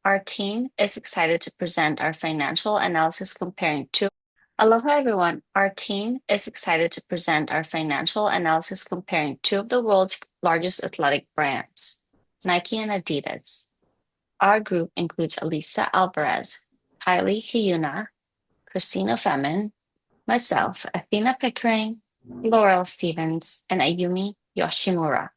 Our team is excited to present our financial analysis comparing two. Aloha, everyone. Our team is excited to present our financial analysis comparing two of the world's largest athletic brands, Nike and Adidas. Our group includes Elisa Alvarez, Kylie Hiyuna, Christina Femin, myself, Athena Pickering, Laurel Stevens, and Ayumi Yoshimura.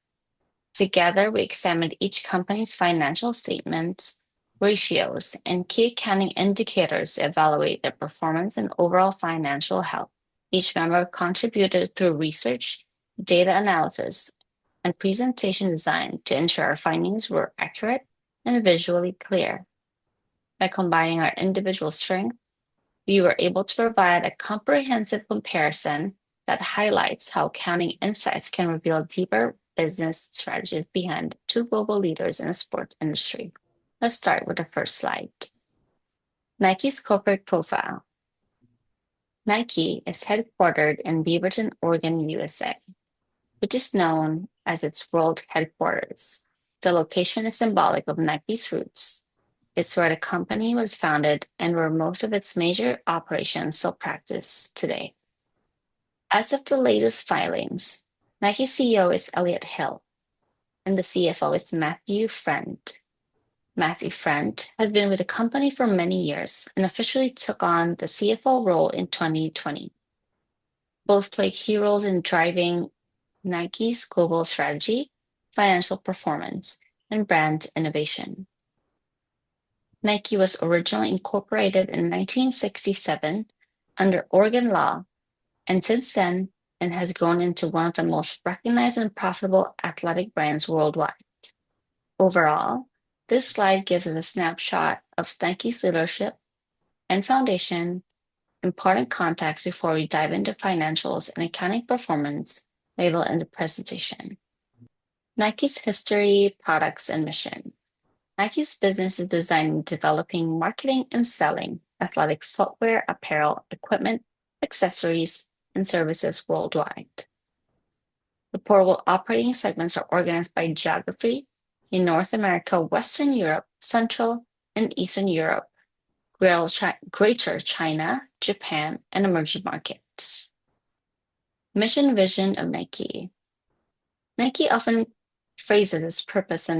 Together, we examined each company's financial statements, ratios, and key accounting indicators to evaluate their performance and overall financial health. Each member contributed through research, data analysis, and presentation design to ensure our findings were accurate and visually clear. By combining our individual strengths, we were able to provide a comprehensive comparison that highlights how accounting insights can reveal deeper business strategies behind two global leaders in the sports industry. Let's start with the first slide. Nike's corporate profile. Nike is headquartered in Beaverton, Oregon, USA, which is known as its world headquarters. The location is symbolic of Nike's roots. It's where the company was founded and where most of its major operations still practice today. As of the latest filings, Nike CEO is Elliott Hill, and the CFO is Matthew Friend. Matthew Friend has been with the company for many years and officially took on the CFO role in 2020. Both play key roles in driving Nike's global strategy, financial performance, and brand innovation. Nike was originally incorporated in 1967 under Oregon law, and since then, it has grown into one of the most recognized and profitable athletic brands worldwide. Overall, this slide gives us a snapshot of Nike's leadership and foundation, important context before we dive into financials and accounting performance later in the presentation. Nike's history, products, and mission. Nike's business is designed in developing, marketing, and selling athletic footwear, apparel, equipment, accessories, and services worldwide. The portable operating segments are organized by geography in North America, Western Europe, Central and Eastern Europe, Greater China, Japan, and emerging markets. Mission vision of Nike. Nike often phrases its purpose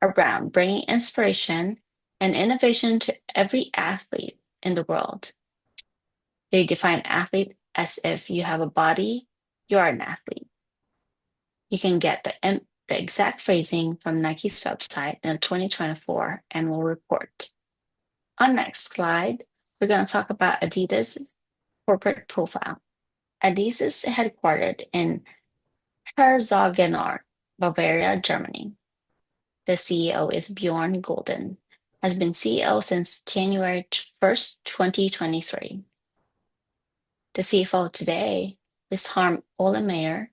around bringing inspiration and innovation to every athlete in the world. They define athlete as if you have a body, you are an athlete. You can get the exact phrasing from Nike's website in the 2024 annual report. On next slide, we're going to talk about Adidas' corporate profile. Adidas is headquartered in Herzogenaurach, Bavaria, Germany. The CEO is Bjorn Golden, has been CEO since January 1st, 2023. The CFO today is Harm Olemeyer,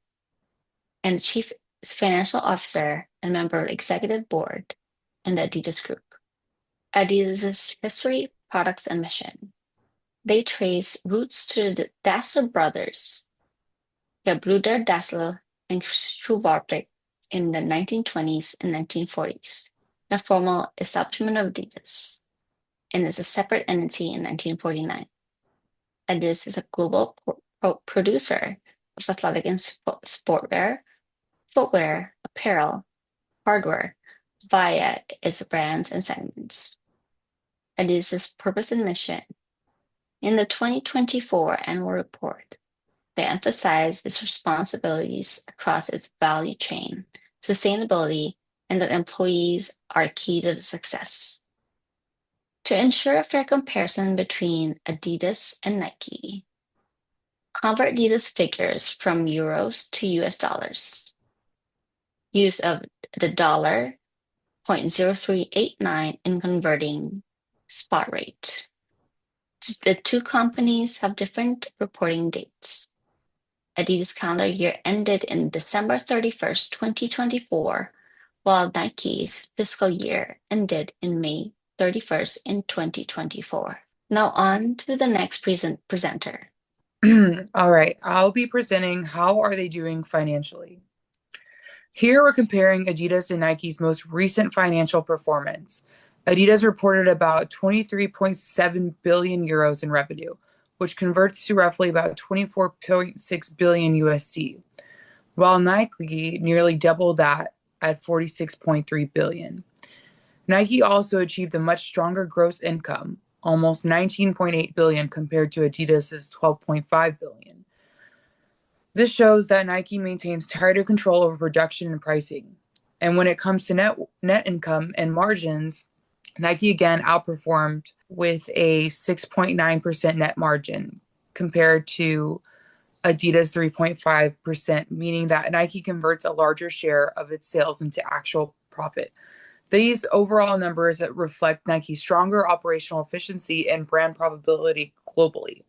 and the Chief Financial Officer and member of the Executive Board in the Adidas Group. Adidas' history, products, and mission. They trace roots to the Dassler brothers, Gebruder Dassler and Schuhwerk in the 1920s and 1940s, the formal establishment of Adidas, and is a separate entity in 1949. Adidas is a global producer of athletic and sportwear, footwear, apparel, hardware via its brands and segments. Adidas' purpose and mission. In the 2024 annual report, they emphasize its responsibilities across its value chain, sustainability, and that employees are key to the success. To ensure a fair comparison between Adidas and Nike, convert Adidas figures from euros to US dollars. Use of the dollar 0.0389 in converting spot rate. The two companies have different reporting dates. Adidas calendar year ended in December 31st, 2024, while Nike's fiscal year ended in May 31st in 2024. Now on to the next presenter. All right, I'll be presenting how are they doing financially. Here we're comparing Adidas and Nike's most recent financial performance. Adidas reported about 23.7 billion euros in revenue, which converts to roughly about 24.6 billion USD, while Nike nearly doubled that at 46.3 billion. Nike also achieved a much stronger gross income, almost 19.8 billion compared to Adidas's 12.5 billion. This shows that Nike maintains tighter control over production and pricing. And when it comes to net income and margins, Nike again outperformed with a 6.9% net margin compared to Adidas 3.5%, meaning that Nike converts a larger share of its sales into actual profit. These overall numbers reflect Nike's stronger operational efficiency and brand profitability globally.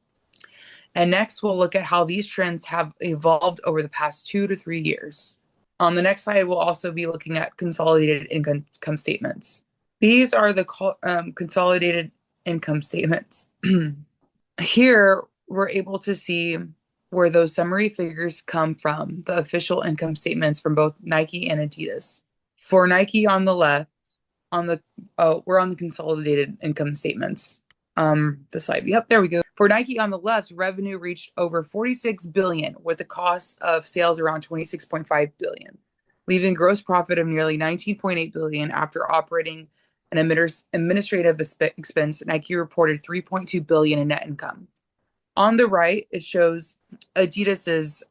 And next, we'll look at how these trends have evolved over the past 2 to 3 years. On the next slide, we'll also be looking at consolidated income statements. These are the consolidated income statements. Here, we're able to see where those summary figures come from, the official income statements from both Nike and Adidas. For Nike on the left, we're on the consolidated income statements. The slide. Yep, there we go. For Nike on the left, revenue reached over 46 billion with the cost of sales around 26.5 billion, leaving gross profit of nearly 19.8 billion after operating an administrative expense. Nike reported 3.2 billion in net income. On the right, it shows Adidas's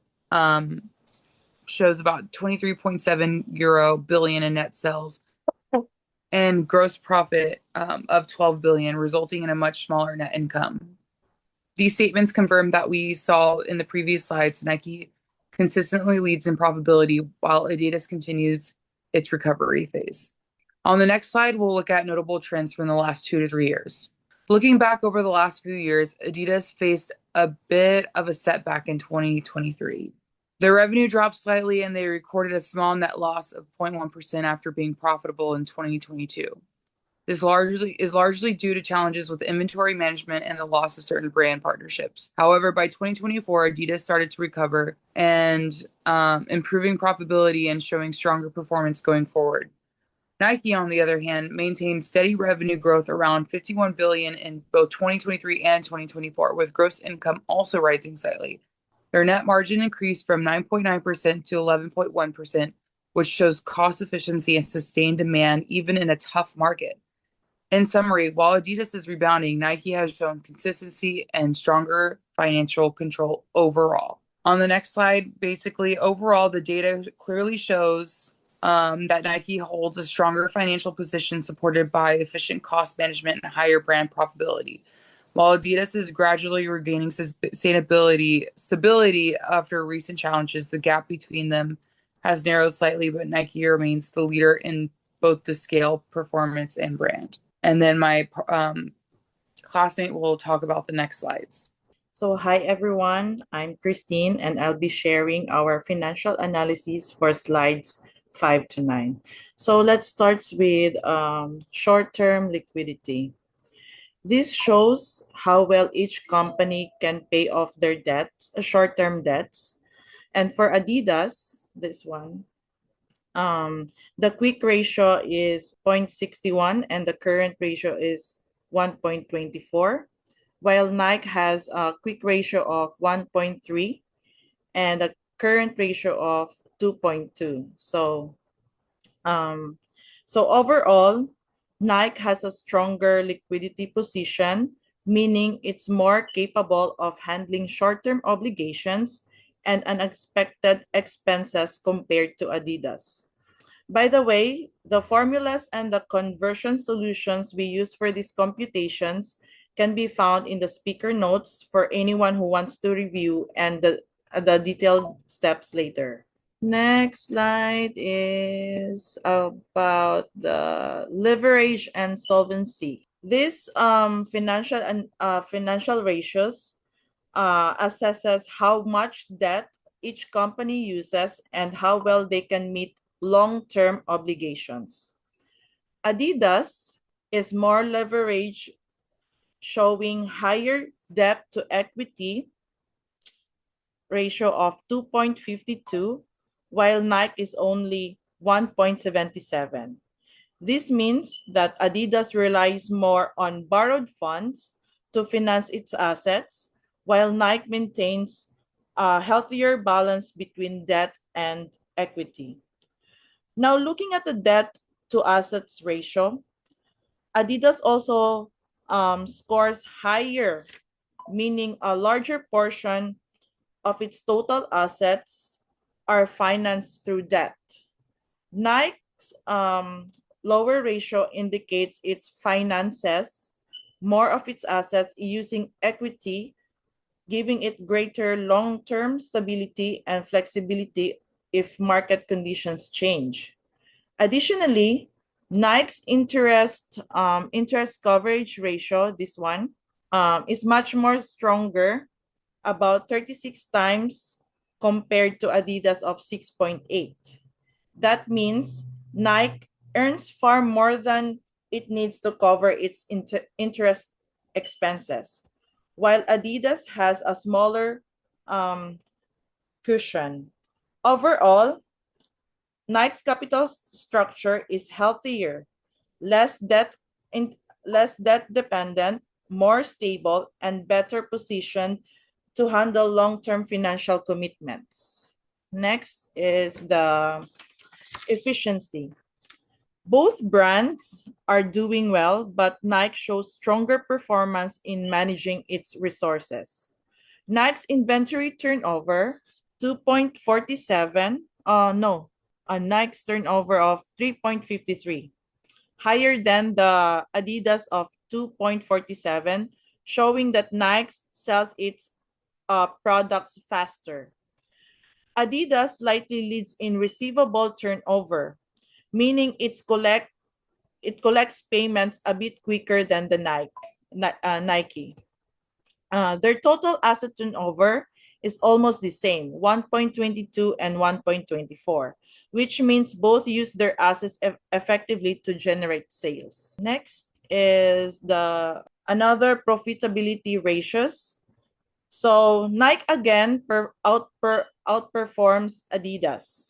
shows about 23.7 billion in net sales and gross profit of 12 billion, resulting in a much smaller net income. These statements confirm that we saw in the previous slides, Nike consistently leads in profitability while Adidas continues its recovery phase. On the next slide, we'll look at notable trends from the last 2 to 3 years. Looking back over the last few years, Adidas faced a bit of a setback in 2023. Their revenue dropped slightly and they recorded a small net loss of 0.1% after being profitable in 2022. This is largely due to challenges with inventory management and the loss of certain brand partnerships. However, by 2024, Adidas started to recover and improving profitability and showing stronger performance going forward. Nike, on the other hand, maintained steady revenue growth around 51 billion in both 2023 and 2024, with gross income also rising slightly. Their net margin increased from 9.9% to 11.1%, which shows cost efficiency and sustained demand even in a tough market. In summary, while Adidas is rebounding, Nike has shown consistency and stronger financial control overall. On the next slide, basically, overall, the data clearly shows that Nike holds a stronger financial position supported by efficient cost management and higher brand profitability. While Adidas is gradually regaining stability after recent challenges, the gap between them has narrowed slightly, but Nike remains the leader in both the scale, performance, and brand. And then my classmate will talk about the next slides. So, hi everyone, I'm Christine and I'll be sharing our financial analysis for slides 5 to 9. So, let's start with short-term liquidity. This shows how well each company can pay off their debts, short-term debts. And for Adidas, this one, the quick ratio is 0.61 and the current ratio is 1.24, while Nike has a quick ratio of 1.3 and a current ratio of 2.2. So overall, Nike has a stronger liquidity position, meaning it's more capable of handling short-term obligations and unexpected expenses compared to Adidas. By the way, the formulas and the conversion solutions we use for these computations can be found in the speaker notes for anyone who wants to review and the detailed steps later. Next slide is about the leverage and solvency. These financial ratios assesses how much debt each company uses and how well they can meet long-term obligations. Adidas is more leverage, showing higher debt to equity ratio of 2.52, while Nike is only 1.77. This means that Adidas relies more on borrowed funds to finance its assets, while Nike maintains a healthier balance between debt and equity. Now, looking at the debt to assets ratio, Adidas also scores higher, meaning a larger portion of its total assets are financed through debt. Nike's lower ratio indicates its finances more of its assets using equity, giving it greater long-term stability and flexibility if market conditions change. Additionally, Nike's interest coverage ratio, this one, is much more stronger, about 36 times compared to Adidas of 6.8. That means Nike earns far more than it needs to cover its interest expenses, while Adidas has a smaller um, cushion. Overall, Nike's capital structure is healthier, less debt in, less debt dependent, more stable, and better positioned to handle long-term financial commitments. Next is the efficiency. Both brands are doing well, but Nike shows stronger performance in managing its resources. Nike's inventory turnover 2.47, no, a Nike's turnover of 3.53, higher than the Adidas of 2.47, showing that Nike sells its products faster. Adidas slightly leads in receivable turnover, meaning it collects payments a bit quicker than the Nike. Their total asset turnover is almost the same, 1.22 and 1.24, which means both use their assets effectively to generate sales. Next is the another profitability ratios. So Nike again outperforms Adidas.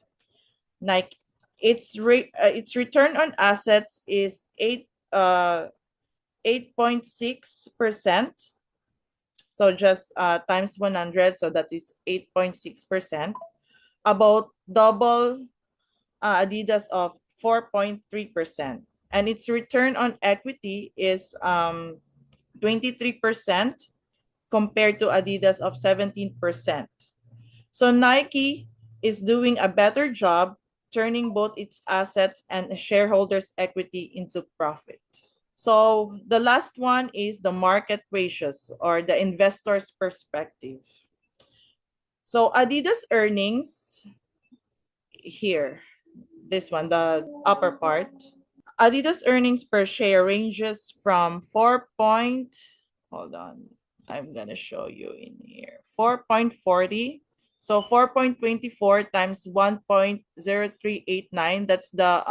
Nike, its return on assets is 8.6%. So just times 100, so that is 8.6%. About double Adidas of 4.3%. And its return on equity is 23% compared to Adidas of 17%. So Nike is doing a better job turning both its assets and shareholders' equity into profit. So the last one is the market ratios or the investor's perspective. So Adidas earnings here, this one, the upper part. Adidas earnings per share ranges from 4 point, hold on, I'm gonna show you in here, 4.40. So 4.24 times 1.0389, that's the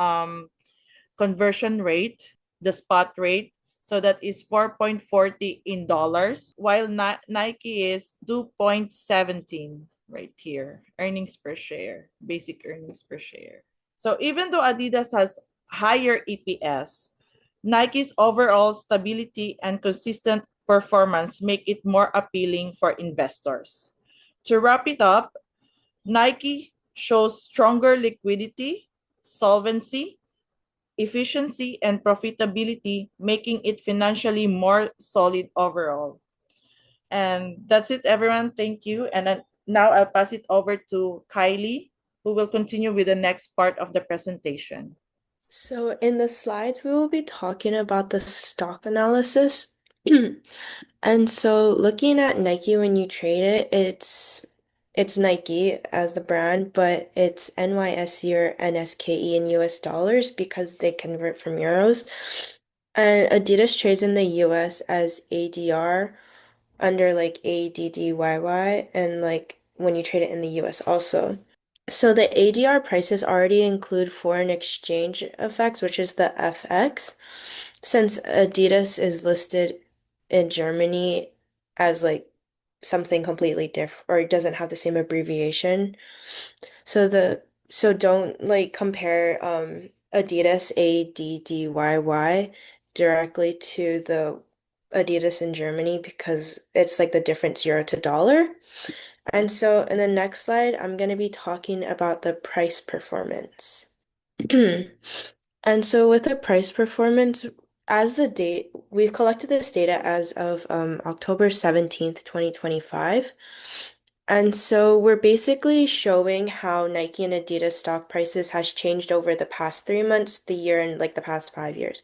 conversion rate, the spot rate. So that is 4.40 in dollars, while Nike is 2.17 right here, earnings per share, basic earnings per share. So even though Adidas has higher EPS, Nike's overall stability and consistent performance make it more appealing for investors. To wrap it up, Nike shows stronger liquidity, solvency, efficiency, and profitability, making it financially more solid overall. And that's it, everyone. Thank you. And then now I'll pass it over to Kylie, who will continue with the next part of the presentation. So in the slides, we will be talking about the stock analysis. And so looking at Nike when you trade it, it's Nike as the brand, but it's NYSE or NSKE in US dollars because they convert from euros. And Adidas trades in the US as ADR under like ADDYY and like when you trade it in the US also. So the ADR prices already include foreign exchange effects, which is the FX. Since Adidas is listed in Germany as like something completely different or it doesn't have the same abbreviation. So don't like compare Adidas, ADDYY, directly to the Adidas in Germany because it's like the difference euro to dollar. And so in the next slide, I'm going to be talking about the price performance. And so with the price performance, as the date, we've collected this data as of October 17th, 2025. And so we're basically showing how Nike and Adidas stock prices has changed over the past 3 months, the year, and like the past 5 years.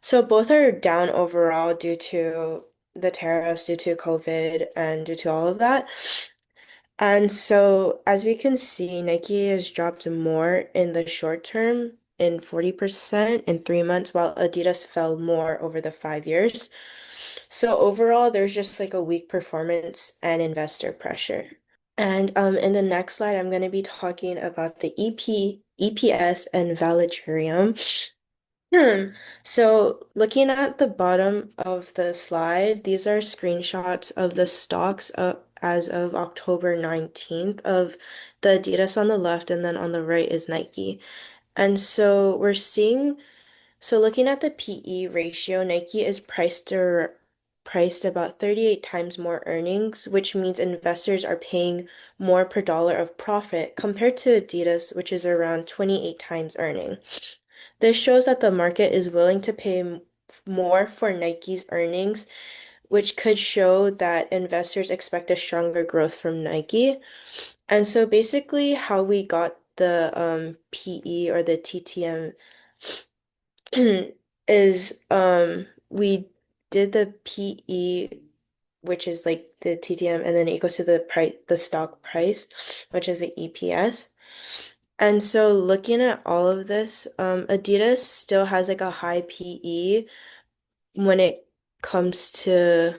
So both are down overall due to the tariffs, due to COVID, and due to all of that. And so, as we can see, Nike has dropped more in the short term in 40% in 3 months, while Adidas fell more over the 5 years. So overall, there's just like a weak performance and investor pressure. And in the next slide, I'm going to be talking about the EPS, and Valutarium. So looking at the bottom of the slide, these are screenshots of the stocks as of October 19th of the Adidas on the left, and then on the right is Nike. And so looking at the PE ratio, Nike is priced about 38 times more earnings, which means investors are paying more per dollar of profit compared to Adidas, which is around 28 times earning. This shows that the market is willing to pay more for Nike's earnings, which could show that investors expect a stronger growth from Nike. And so basically how we got the PE or the TTM is we did the PE, which is like the TTM, and then it goes to the stock price, which is the EPS. And so looking at all of this, Adidas still has like a high PE when it comes to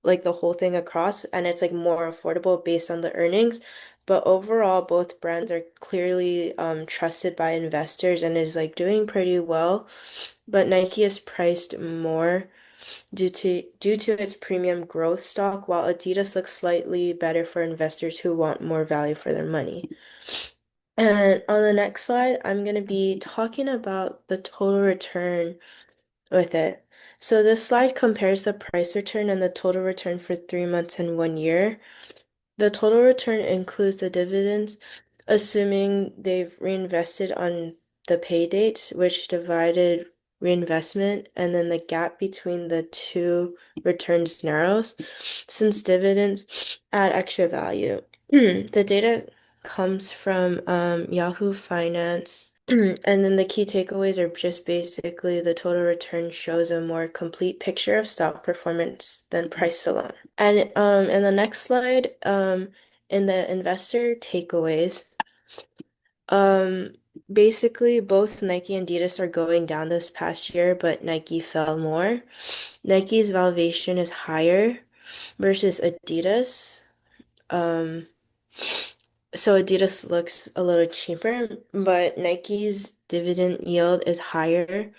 like the whole thing across, and it's like more affordable based on the earnings. But overall, both brands are clearly trusted by investors and is like doing pretty well. But Nike is priced more due to its premium growth stock, while Adidas looks slightly better for investors who want more value for their money. And on the next slide, I'm going to be talking about the total return with it. So this slide compares the price return and the total return for 3 months and 1 year. The total return includes the dividends, assuming they've reinvested on the pay date, which divided reinvestment, and then the gap between the two returns narrows, since dividends add extra value. The data comes from Yahoo Finance. And then the key takeaways are just basically the total return shows a more complete picture of stock performance than price alone. And in the next slide, in the investor takeaways, um, basically both Nike and Adidas are going down this past year, but Nike fell more. Nike's valuation is higher versus Adidas. Um, so Adidas looks a little cheaper, but Nike's dividend yield is higher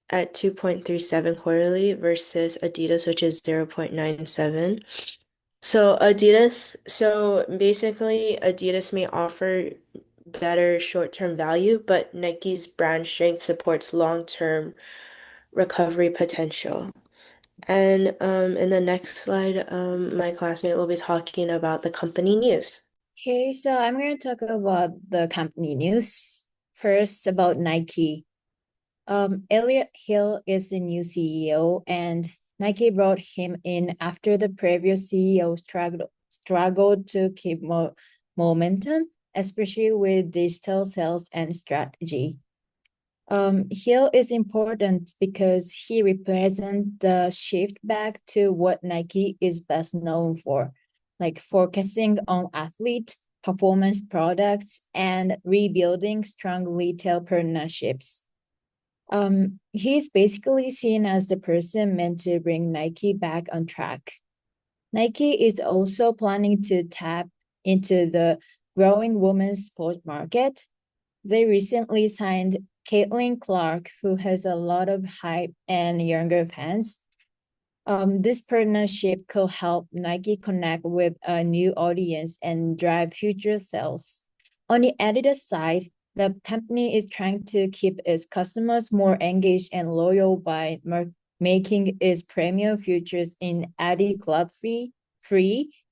at 2.37 quarterly versus Adidas, which is 0.97. So basically Adidas may offer better short-term value, but Nike's brand strength supports long-term recovery potential. And in the next slide, my classmate will be talking about the company news. Okay, so I'm going to talk about the company news. First, about Nike. Elliot Hill is the new CEO, and Nike brought him in after the previous CEO struggled to keep momentum, especially with digital sales and strategy. Hill is important because he represents the shift back to what Nike is best known for, like focusing on athlete performance products and rebuilding strong retail partnerships. He's basically seen as the person meant to bring Nike back on track. Nike is also planning to tap into the growing women's sport market. They recently signed Caitlin Clark, who has a lot of hype and younger fans. This partnership could help Nike connect with a new audience and drive future sales. On the Adidas side, The company is trying to keep its customers more engaged and loyal by making its premium features in Adi Club free.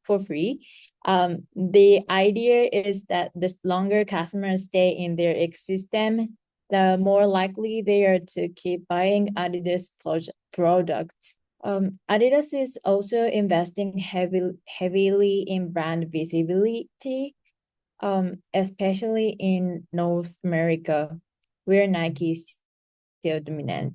The idea is that the longer customers stay in their ecosystem, the more likely they are to keep buying Adidas products. Adidas is also investing heavily in brand visibility, especially in North America, where Nike is still dominant.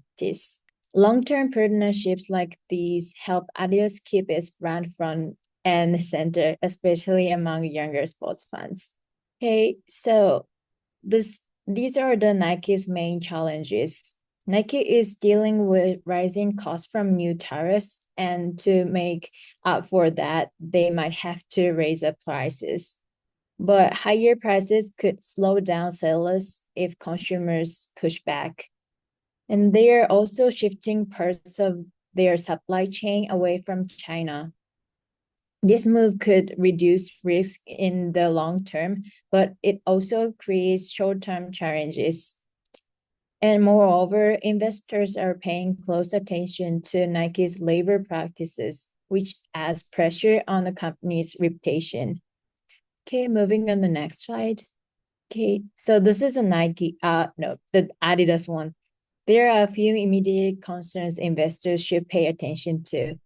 Long-term partnerships like these help Adidas keep its brand front and center, especially among younger sports fans. Okay, so these are the Nike's main challenges. Nike is dealing with rising costs from new tariffs, and to make up for that, they might have to raise the prices. But higher prices could slow down sales if consumers push back. And they are also shifting parts of their supply chain away from China. This move could reduce risk in the long term, but it also creates short-term challenges. And moreover, investors are paying close attention to Nike's labor practices, which adds pressure on the company's reputation. Okay, moving on the next slide. Okay, so this is a the Adidas one. There are a few immediate concerns investors should pay attention to.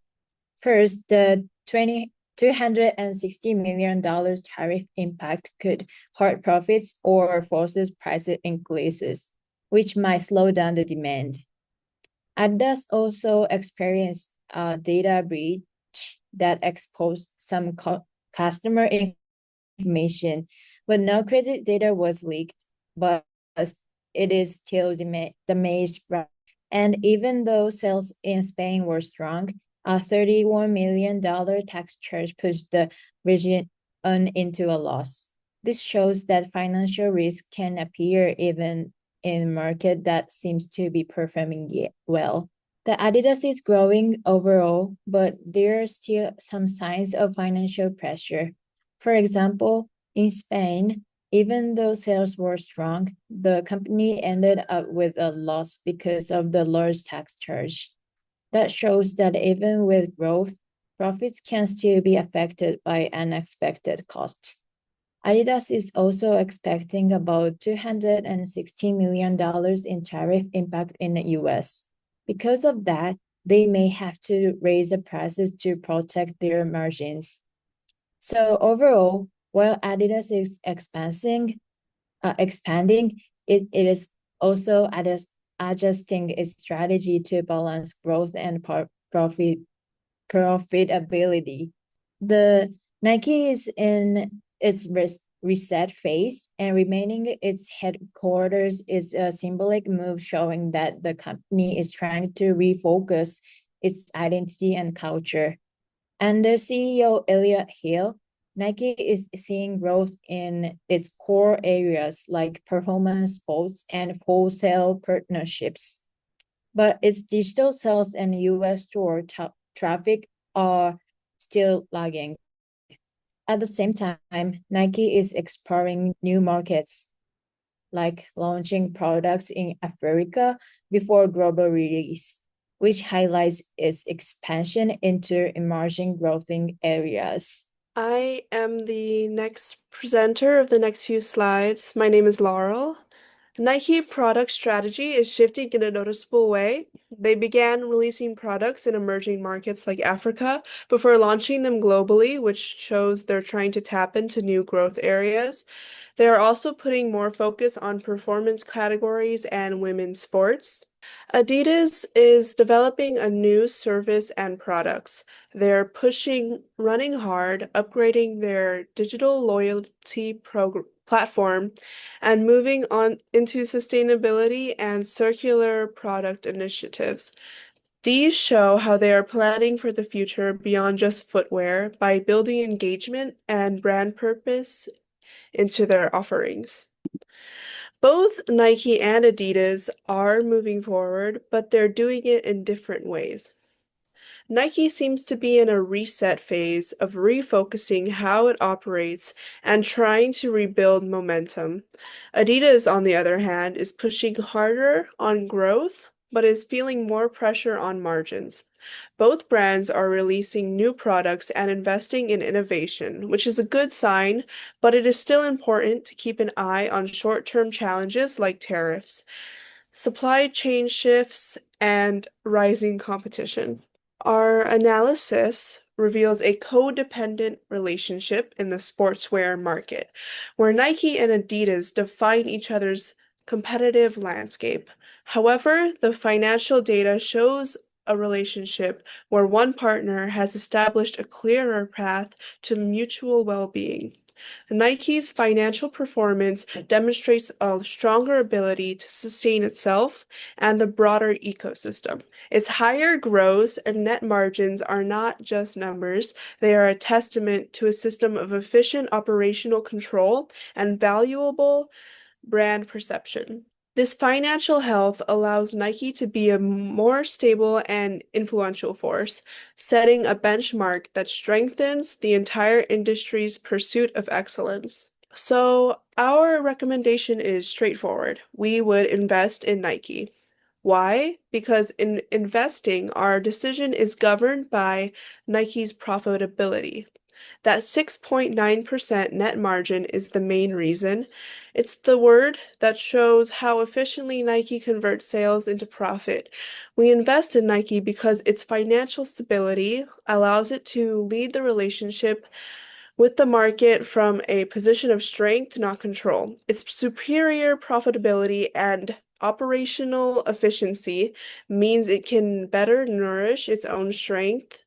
First, the $260 million tariff impact could hurt profits or forces price increases, which might slow down the demand. Adidas also experienced a data breach that exposed some customer information, but no credit data was leaked, but it is still damaged. And even though sales in Spain were strong, a $31 million tax charge pushed the region into a loss. This shows that financial risk can appear even in a market that seems to be performing well. The Adidas is growing overall, but there are still some signs of financial pressure. For example, in Spain, even though sales were strong, the company ended up with a loss because of the large tax charge. That shows that even with growth, profits can still be affected by unexpected costs. Adidas is also expecting about $260 million in tariff impact in the US. Because of that, they may have to raise the prices to protect their margins. So overall, while Adidas is expanding, it is also adjusting its strategy to balance growth and profitability. The Nike is in its reset phase, and remaining its headquarters is a symbolic move showing that the company is trying to refocus its identity and culture. Under CEO Elliot Hill, Nike is seeing growth in its core areas like performance sports and wholesale partnerships. But its digital sales and US store traffic are still lagging. At the same time, Nike is exploring new markets, like launching products in Africa before global release, which highlights its expansion into emerging growing areas. I am the next presenter of the next few slides. My name is Laurel. Nike product strategy is shifting in a noticeable way. They began releasing products in emerging markets like Africa before launching them globally, which shows they're trying to tap into new growth areas. They are also putting more focus on performance categories and women's sports. Adidas is developing a new service and products. They're pushing running hard, upgrading their digital loyalty platform, and moving on into sustainability and circular product initiatives. These show how they are planning for the future beyond just footwear by building engagement and brand purpose into their offerings. Both Nike and Adidas are moving forward, but they're doing it in different ways. Nike seems to be in a reset phase of refocusing how it operates and trying to rebuild momentum. Adidas, on the other hand, is pushing harder on growth, but is feeling more pressure on margins. Both brands are releasing new products and investing in innovation, which is a good sign, but it is still important to keep an eye on short-term challenges like tariffs, supply chain shifts, and rising competition. Our analysis reveals a codependent relationship in the sportswear market, where Nike and Adidas define each other's competitive landscape. However, the financial data shows a relationship where one partner has established a clearer path to mutual well-being. Nike's financial performance demonstrates a stronger ability to sustain itself and the broader ecosystem. Its higher gross and net margins are not just numbers, they are a testament to a system of efficient operational control and valuable brand perception. This financial health allows Nike to be a more stable and influential force, setting a benchmark that strengthens the entire industry's pursuit of excellence. So, our recommendation is straightforward. We would invest in Nike. Why? Because in investing, our decision is governed by Nike's profitability. That 6.9% net margin is the main reason. It's the word that shows how efficiently Nike converts sales into profit. We invest in Nike because its financial stability allows it to lead the relationship with the market from a position of strength, not control. Its superior profitability and operational efficiency means it can better nourish its own strength,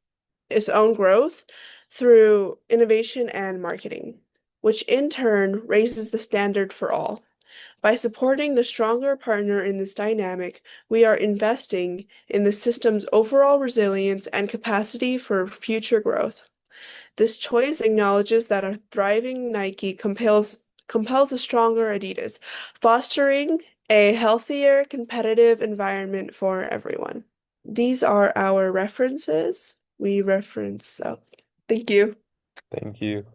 its own growth through innovation and marketing, which in turn raises the standard for all. By supporting the stronger partner in this dynamic, we are investing in the system's overall resilience and capacity for future growth. This choice acknowledges that a thriving Nike compels a stronger Adidas, fostering a healthier, competitive environment for everyone. These are our references. We reference, so thank you. Thank you.